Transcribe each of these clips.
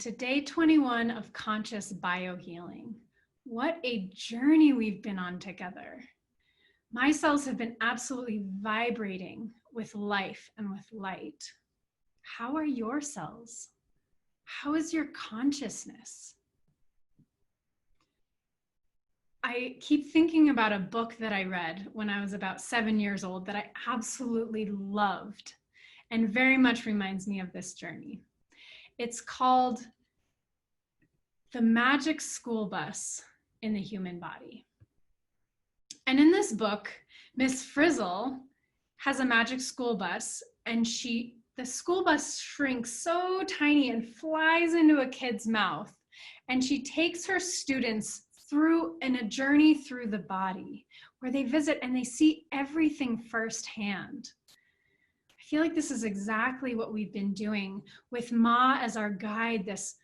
to day 21 of conscious biohealing. What a journey we've been on together. My cells have been absolutely vibrating with life and with light. How are your cells? How is your consciousness? I keep thinking about a book that I read when I was about 7 years old that I absolutely loved and very much reminds me of this journey. It's called The Magic School Bus in the Human Body. And in this book, Miss Frizzle has a magic school bus, and the school bus shrinks so tiny and flies into a kid's mouth. And she takes her students through a journey through the body where they visit and they see everything firsthand. I feel like this is exactly what we've been doing with Ma as our guide, this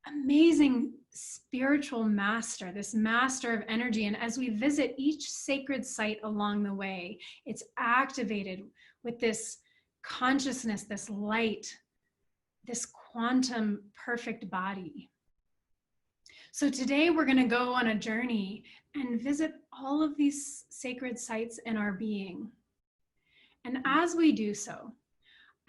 amazing spiritual master, this master of energy. And as we visit each sacred site along the way, it's activated with this consciousness, this light, this quantum perfect body. So today we're going to go on a journey and visit all of these sacred sites in our being. And as we do so,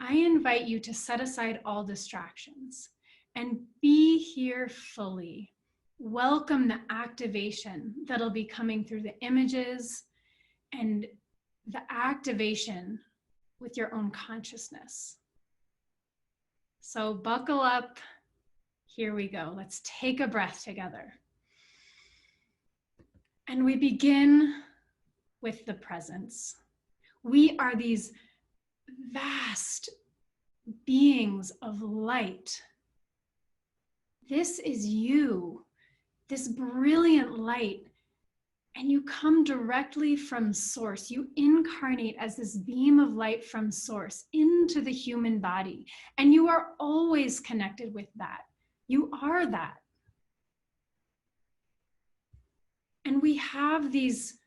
I invite you to set aside all distractions and be here fully. Welcome the activation that'll be coming through the images and the activation with your own consciousness. So buckle up. Here we go. Let's take a breath together. And we begin with the presence. We are these vast beings of light. This is you, this brilliant light, and you come directly from source. You incarnate as this beam of light from source into the human body, and you are always connected with that. You are that. And we have these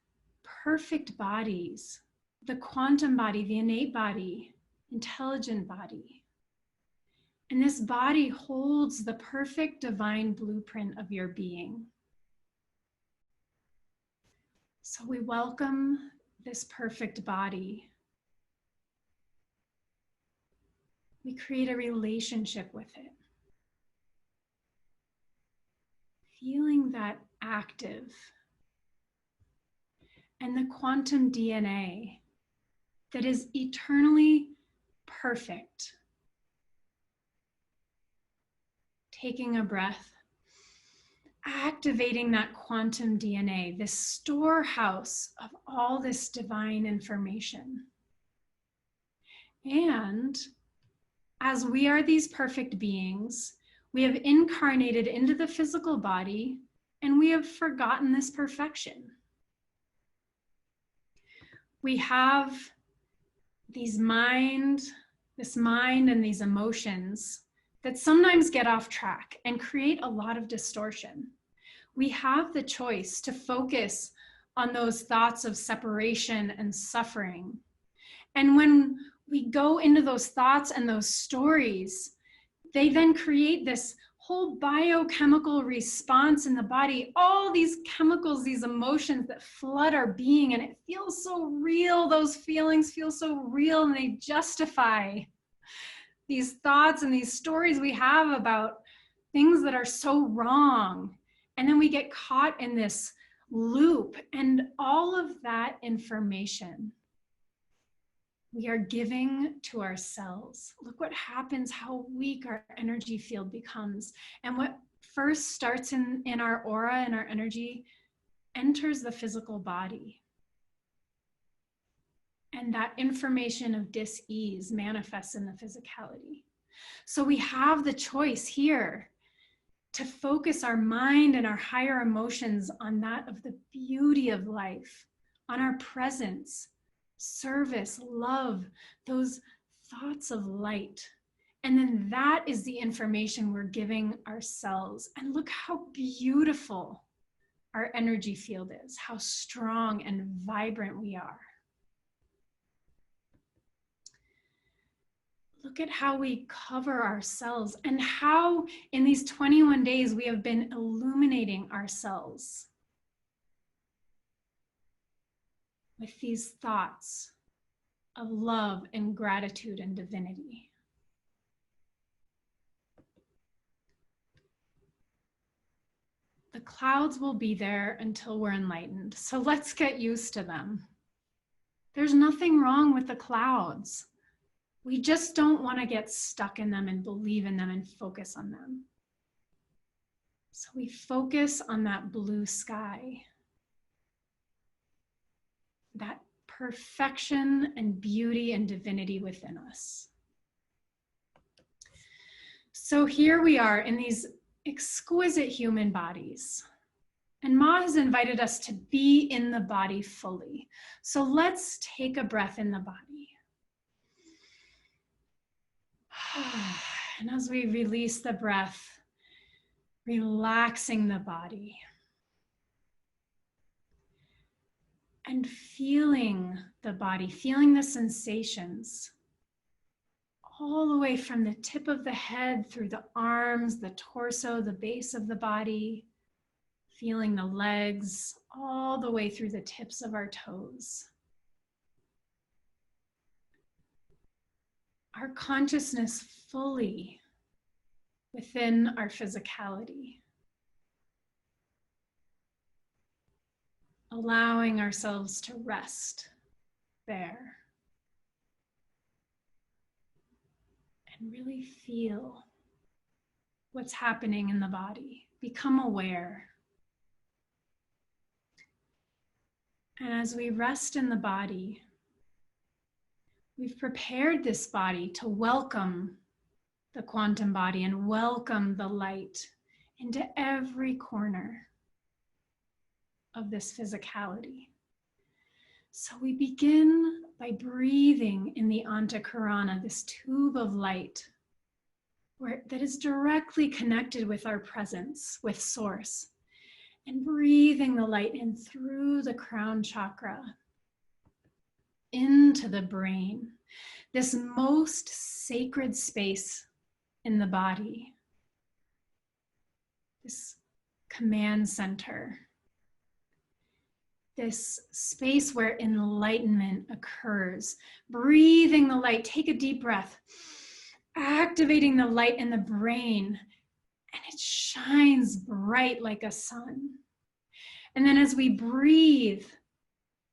perfect bodies, the quantum body, the innate body, intelligent body. And this body holds the perfect divine blueprint of your being. So we welcome this perfect body. We create a relationship with it. Feeling that active. And the quantum DNA that is eternally perfect. Taking a breath, activating that quantum DNA, this storehouse of all this divine information. And as we are these perfect beings, we have incarnated into the physical body and we have forgotten this perfection. We have this mind and these emotions that sometimes get off track and create a lot of distortion. We have the choice to focus on those thoughts of separation and suffering. And when we go into those thoughts and those stories, they then create this whole biochemical response in the body, all these chemicals, these emotions that flood our being, and it feels so real. Those feelings feel so real, and they justify these thoughts and these stories we have about things that are so wrong. And then we get caught in this loop, and all of that information we are giving to ourselves. Look what happens, how weak our energy field becomes. And what first starts in our aura and our energy enters the physical body. And that information of dis-ease manifests in the physicality. So we have the choice here to focus our mind and our higher emotions on that of the beauty of life, on our presence, service, love, those thoughts of light. And then that is the information we're giving ourselves. And look how beautiful our energy field is, how strong and vibrant we are. Look at how we cover ourselves and how in these 21 days we have been illuminating ourselves with these thoughts of love and gratitude and divinity. The clouds will be there until we're enlightened, so let's get used to them. There's nothing wrong with the clouds. We just don't want to get stuck in them and believe in them and focus on them. So we focus on that blue sky, that perfection and beauty and divinity within us. So here we are in these exquisite human bodies. And Ma has invited us to be in the body fully. So let's take a breath in the body. And as we release the breath, relaxing the body and feeling the body, feeling the sensations all the way from the tip of the head through the arms, the torso, the base of the body, feeling the legs all the way through the tips of our toes. Our consciousness fully within our physicality. Allowing ourselves to rest there. And really feel what's happening in the body. Become aware. And as we rest in the body, we've prepared this body to welcome the quantum body and welcome the light into every corner of this physicality. So we begin by breathing in the Antakarana, this tube of light that is directly connected with our presence, with Source, and breathing the light in through the crown chakra into the brain, this most sacred space in the body, this command center, this space where enlightenment occurs. Breathing the light, take a deep breath, activating the light in the brain, and it shines bright like a sun. And then as we breathe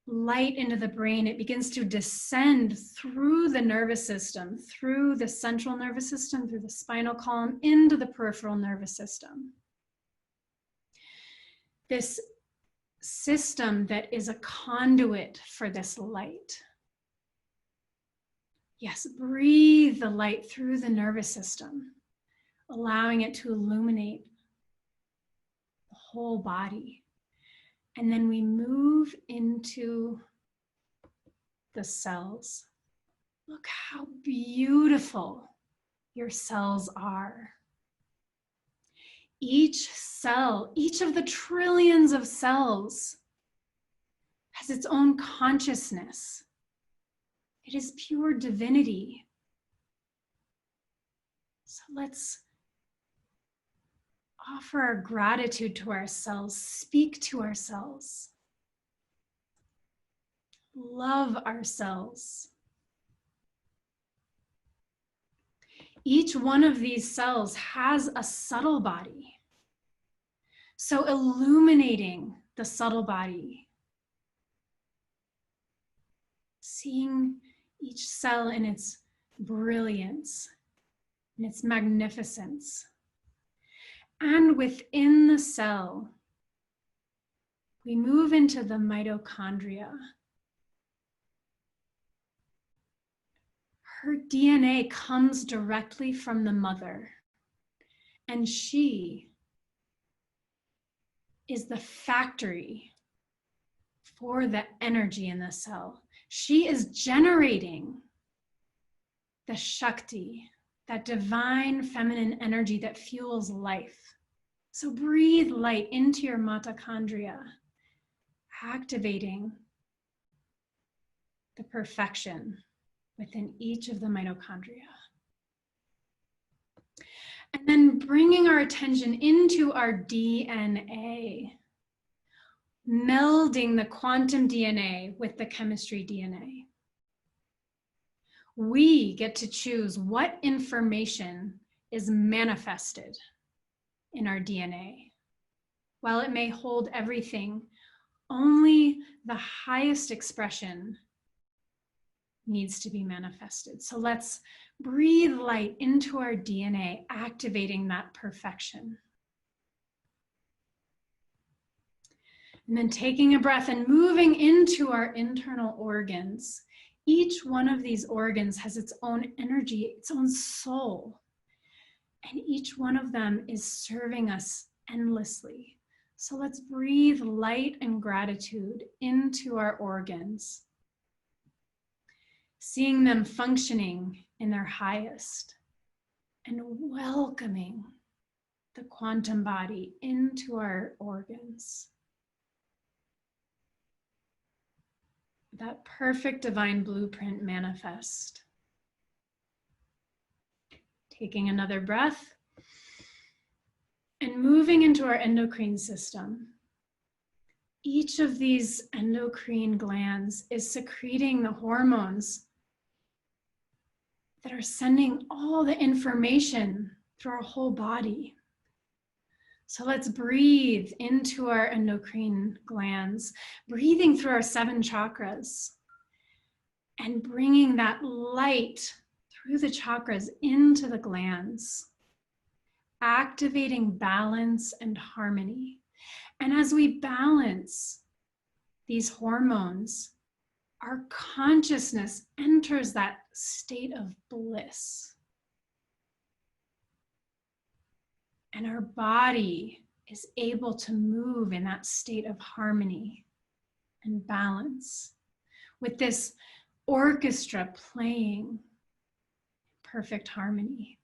light into the brain, it begins to descend through the nervous system, through the central nervous system, through the spinal column, into the peripheral nervous system. This system that is a conduit for this light. Yes, breathe the light through the nervous system, allowing it to illuminate the whole body. And then we move into the cells. Look how beautiful your cells are. Each cell, each of the trillions of cells has its own consciousness. It is pure divinity. So let's offer our gratitude to ourselves, speak to ourselves, love ourselves. Each one of these cells has a subtle body. So illuminating the subtle body, seeing each cell in its brilliance, in its magnificence. And within the cell, we move into the mitochondria. Her DNA comes directly from the mother, and she is the factory for the energy in the cell. She is generating the Shakti, that divine feminine energy that fuels life. So breathe light into your mitochondria, activating the perfection within each of the mitochondria. And then bringing our attention into our DNA, melding the quantum DNA with the chemistry DNA. We get to choose what information is manifested in our DNA. While it may hold everything, only the highest expression needs to be manifested. So let's breathe light into our DNA, activating that perfection. And then taking a breath and moving into our internal organs. Each one of these organs has its own energy, its own soul. And each one of them is serving us endlessly. So let's breathe light and gratitude into our organs, seeing them functioning in their highest, and welcoming the quantum body into our organs. That perfect divine blueprint manifest. Taking another breath and moving into our endocrine system. Each of these endocrine glands is secreting the hormones that are sending all the information through our whole body. So let's breathe into our endocrine glands, breathing through our 7 chakras and bringing that light through the chakras into the glands, activating balance and harmony. And as we balance these hormones, our consciousness enters that state of bliss. And our body is able to move in that state of harmony and balance, with this orchestra playing perfect harmony.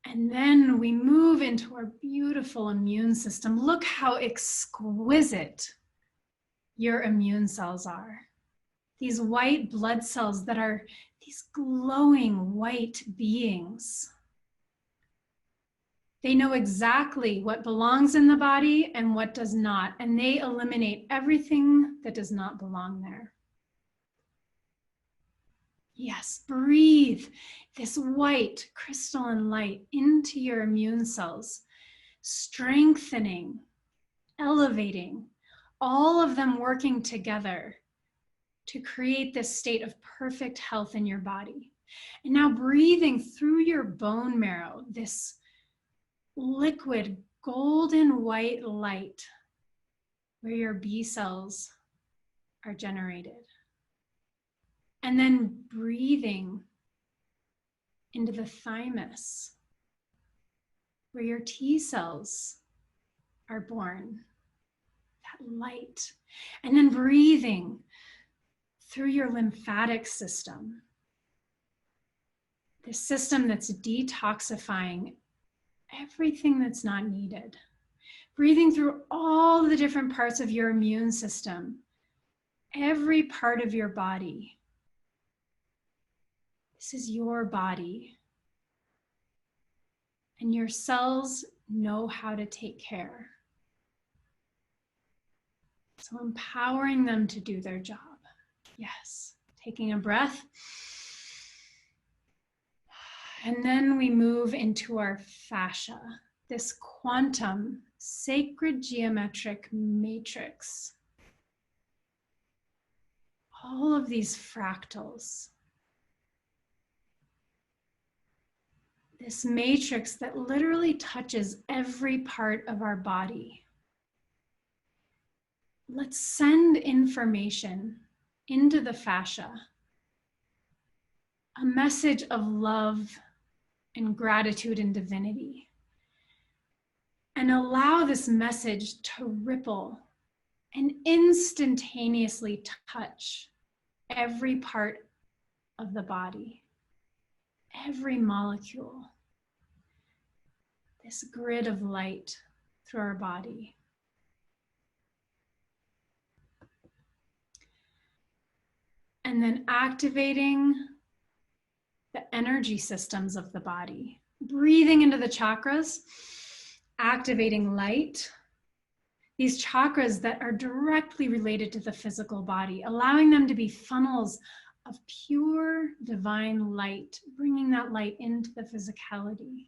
And then we move into our beautiful immune system. Look how exquisite your immune cells are. These white blood cells that are these glowing white beings. They know exactly what belongs in the body and what does not, and they eliminate everything that does not belong there. Yes, breathe this white crystalline light into your immune cells, strengthening, elevating, all of them working together to create this state of perfect health in your body. And now breathing through your bone marrow, this liquid golden white light where your B cells are generated. And then breathing into the thymus where your T cells are born, that light. And then breathing through your lymphatic system, the system that's detoxifying everything that's not needed. Breathing through all the different parts of your immune system, every part of your body. This is your body. And your cells know how to take care. So empowering them to do their job. Yes, taking a breath. And then we move into our fascia, this quantum sacred geometric matrix. All of these fractals. This matrix that literally touches every part of our body. Let's send information into the fascia, a message of love and gratitude and divinity, and allow this message to ripple and instantaneously touch every part of the body, every molecule, this grid of light through our body. And then activating the energy systems of the body. Breathing into the chakras, activating light. These chakras that are directly related to the physical body, allowing them to be funnels of pure divine light, bringing that light into the physicality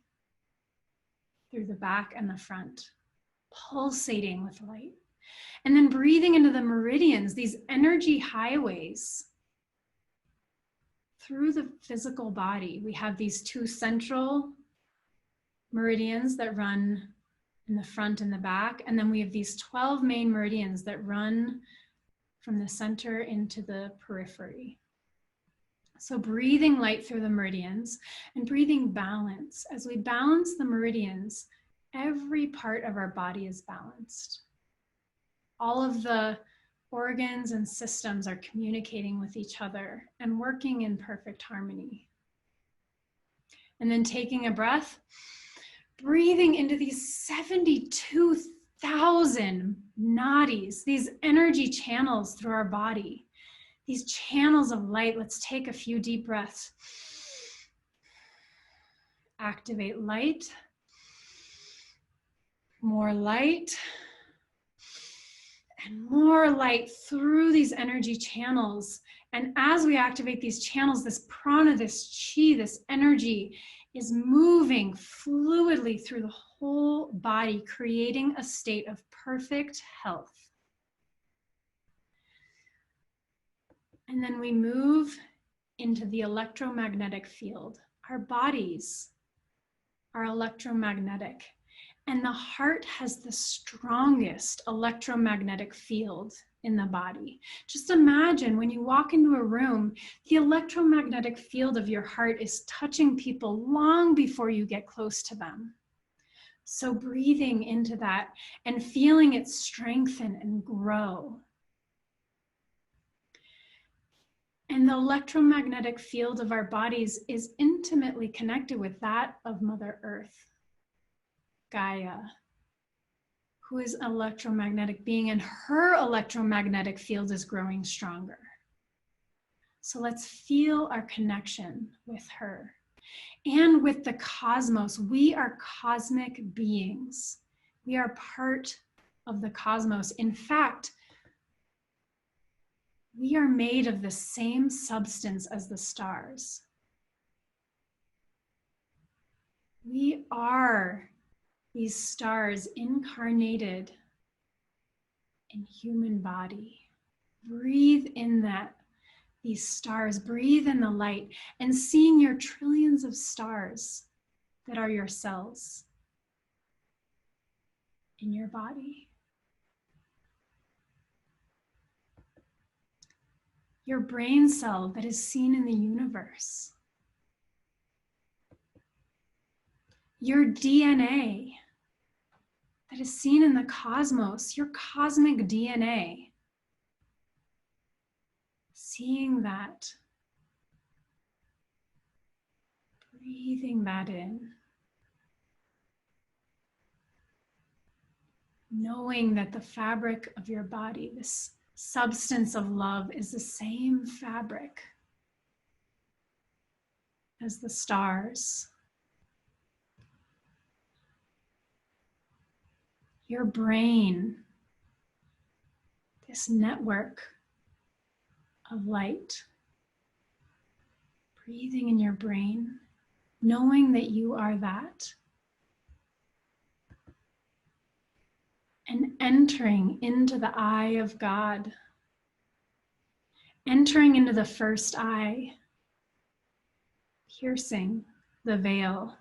through the back and the front, pulsating with light. And then breathing into the meridians, these energy highways through the physical body. We have these two central meridians that run in the front and the back. And then we have these 12 main meridians that run from the center into the periphery. So breathing light through the meridians and breathing balance. As we balance the meridians, every part of our body is balanced. All of the organs and systems are communicating with each other and working in perfect harmony. And then taking a breath, breathing into these 72,000 nadis, these energy channels through our body, these channels of light. Let's take a few deep breaths. Activate light, more light, and more light through these energy channels. And as we activate these channels, this prana, this chi, this energy is moving fluidly through the whole body, creating a state of perfect health. And then we move into the electromagnetic field. Our bodies are electromagnetic, and the heart has the strongest electromagnetic field in the body. Just imagine when you walk into a room, the electromagnetic field of your heart is touching people long before you get close to them. So breathing into that and feeling it strengthen and grow. And the electromagnetic field of our bodies is intimately connected with that of Mother Earth, Gaia, who is an electromagnetic being, and her electromagnetic field is growing stronger. So let's feel our connection with her and with the cosmos. We are cosmic beings. We are part of the cosmos. In fact, we are made of the same substance as the stars. We are these stars incarnated in human body. Breathe in these stars, breathe in the light, and seeing your trillions of stars that are your cells in your body. Your brain cell that is seen in the universe. Your DNA that is seen in the cosmos, your cosmic DNA. Seeing that, breathing that in. Knowing that the fabric of your body, this substance of love, is the same fabric as the stars. Your brain, this network of light. Breathing in your brain, knowing that you are that. And entering into the eye of God. Entering into the first eye, piercing the veil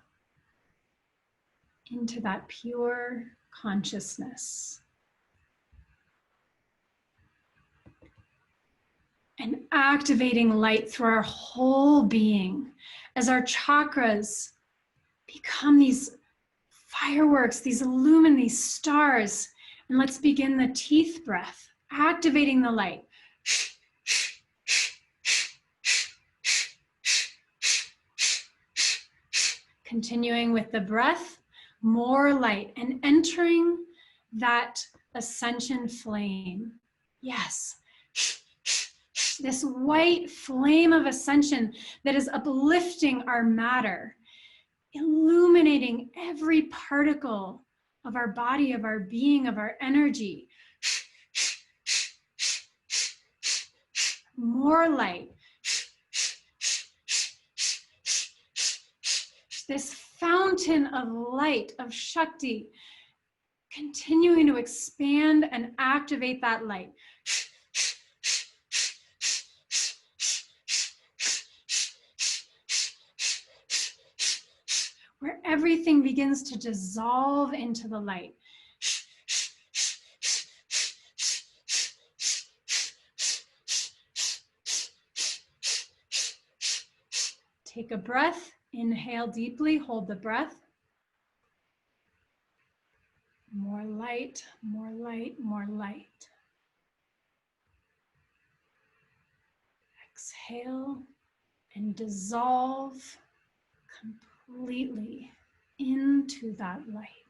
into that pure consciousness. And activating light through our whole being as our chakras become these fireworks, these these stars. And let's begin the teeth breath, activating the light. Continuing with the breath, more light, and entering that ascension flame. Yes. This white flame of ascension that is uplifting our matter, illuminating every particle of our body, of our being, of our energy. More light. This fountain of light, of Shakti, continuing to expand and activate that light. Where everything begins to dissolve into the light. Take a breath, inhale deeply, hold the breath. More light, more light, more light. Exhale and dissolve completely into that light.